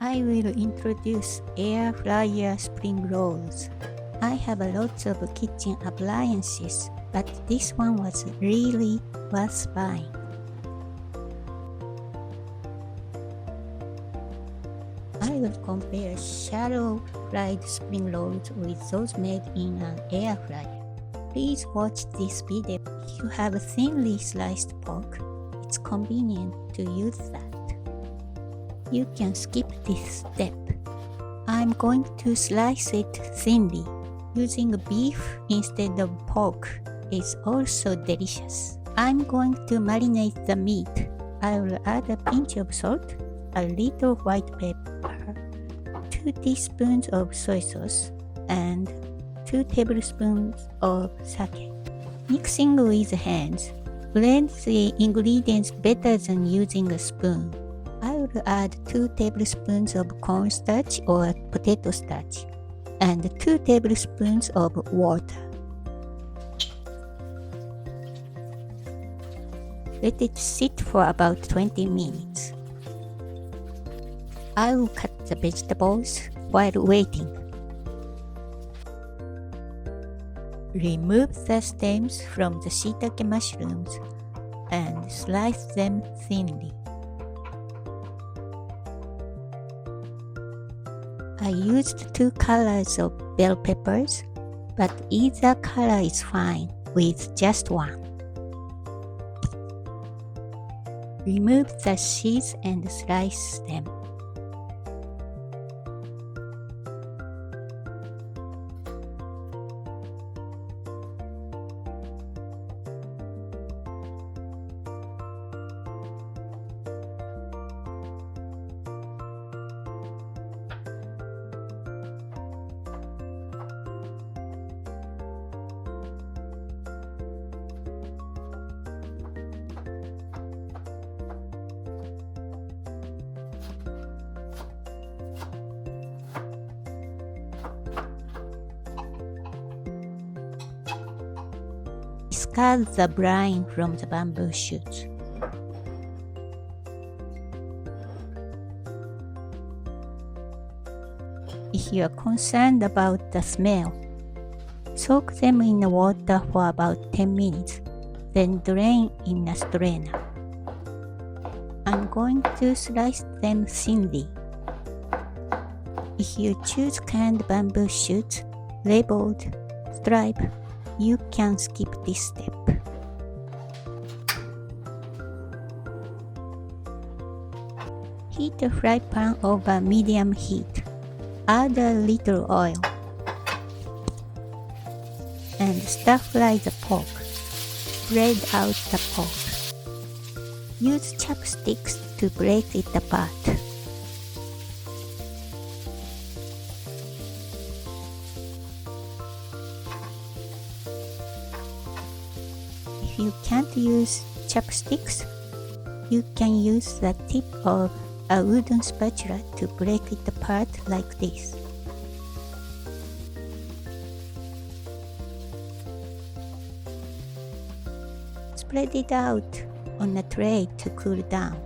I will introduce air fryer spring rolls. I have lots of kitchen appliances, but this one was really worth buying. I will compare shallow fried spring rolls with those made in an air fryer. Please watch this video. If you have thinly sliced pork, it's convenient to use that. You can skip this step. I'm going to slice it thinly. Using beef instead of pork is also delicious. I'm going to marinate the meat. I will add a pinch of salt, a little white pepper, 2 teaspoons of soy sauce, and 2 tablespoons of sake. Mixing with hands, blend the ingredients better than using a spoon. I will add 2 tablespoons of cornstarch or potato starch and 2 tablespoons of water. Let it sit for about 20 minutes. I will cut the vegetables while waiting. Remove the stems from the shiitake mushrooms and slice them thinly. I used 2 colors of bell peppers, but either color is fine with just one. Remove the seeds and slice them. Discard the brine from the bamboo shoots. If you are concerned about the smell, soak them in the water for about 10 minutes, then drain in a strainer. I'm going to slice them thinly. If you choose canned bamboo shoots labeled stripe, you can skip this step. Heat a fry pan over medium heat. Add a little oil and stir-fry the pork. Spread out the pork. Use chopsticks to break it apart. If you can't use chopsticks, you can use the tip of a wooden spatula to break it apart like this. Spread it out on a tray to cool down.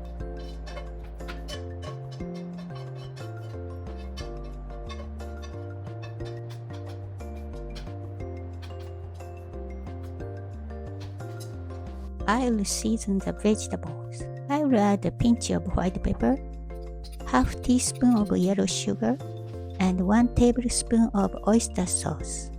I'll season the vegetables. I will add a pinch of white pepper, half teaspoon of yellow sugar, and 1 tablespoon of oyster sauce.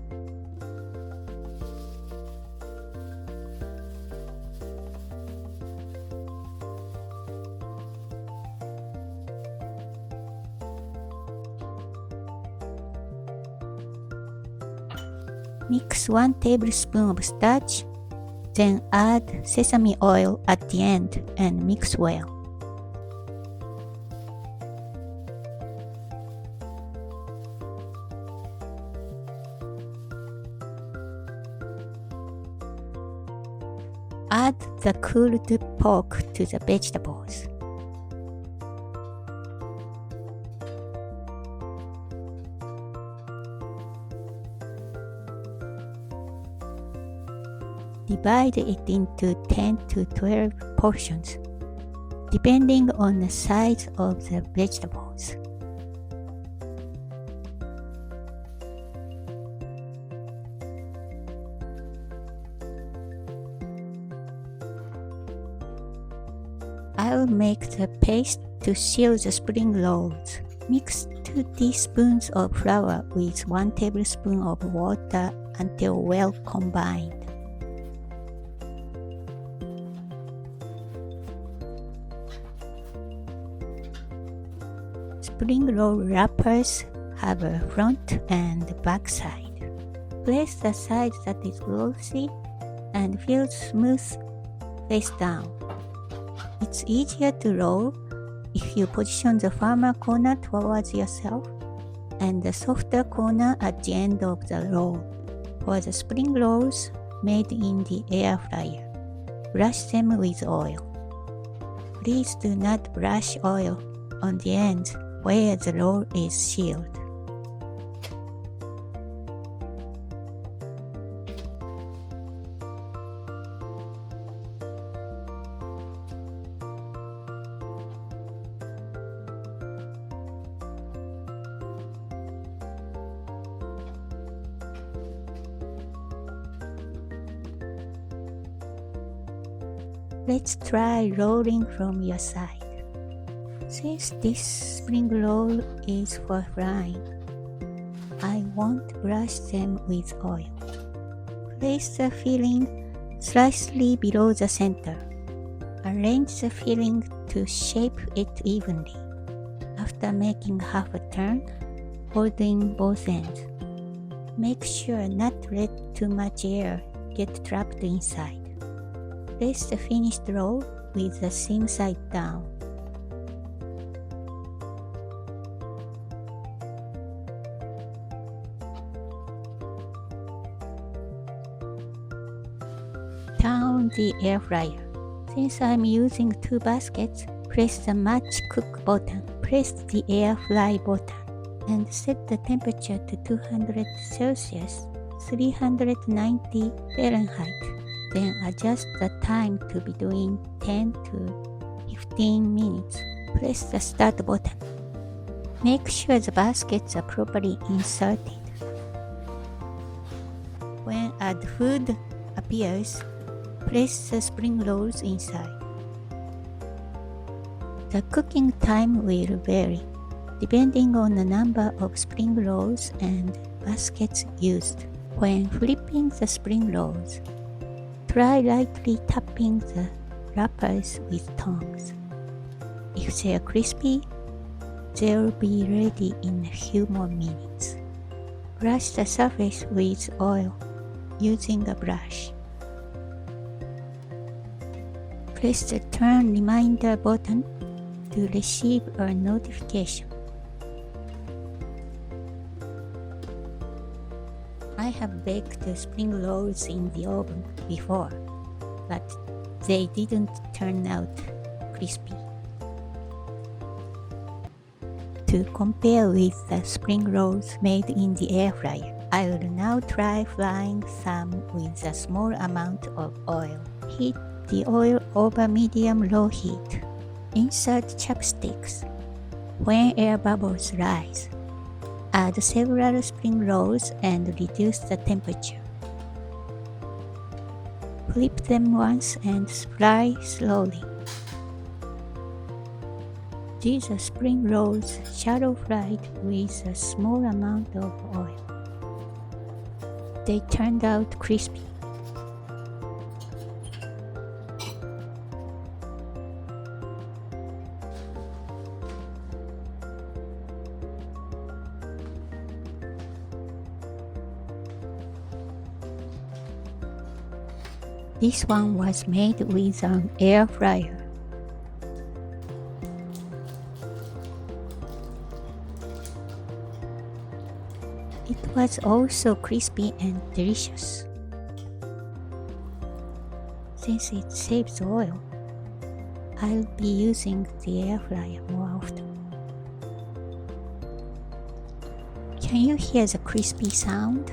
Mix 1 tablespoon of starch, then add sesame oil at the end and mix well. Add the cooled pork to the vegetables. Divide it into 10 to 12 portions, depending on the size of the vegetables. I'll make the paste to seal the spring rolls. Mix 2 teaspoons of flour with 1 tablespoon of water until well combined. Spring roll wrappers have a front and back side. Place the side that is glossy and feels smooth face down. It's easier to roll if you position the firmer corner towards yourself and the softer corner at the end of the roll. For the spring rolls made in the air fryer, brush them with oil. Please do not brush oil on the ends where the roll is sealed. Let's try rolling from your side. Since this spring roll is for frying, I won't brush them with oil. Place the filling slightly below the center. Arrange the filling to shape it evenly. After making half a turn, holding both ends. Make sure not to let too much air get trapped inside. Place the finished roll with the seam side down. Turn on the air fryer. Since I'm using 2 baskets, press the match cook button. Press the air fry button and set the temperature to 200 Celsius, 390 Fahrenheit. Then adjust the time to between 10 to 15 minutes. Press the start button. Make sure the baskets are properly inserted. When add food appears, place the spring rolls inside. The cooking time will vary depending on the number of spring rolls and baskets used. When flipping the spring rolls, try lightly tapping the wrappers with tongs. If they are crispy, they'll be ready in a few more minutes. Brush the surface with oil using a brush. Press the turn reminder button to receive a notification. I have baked the spring rolls in the oven before, but they didn't turn out crispy. To compare with the spring rolls made in the air fryer, I will now try frying some with a small amount of oil. Heat the oil over medium-low heat. Insert chopsticks. When air bubbles rise, add several spring rolls and reduce the temperature. Flip them once and fry slowly. These are spring rolls shallow fried with a small amount of oil. They turned out crispy. This one was made with an air fryer. It was also crispy and delicious. Since it saves oil, I'll be using the air fryer more often. Can you hear the crispy sound?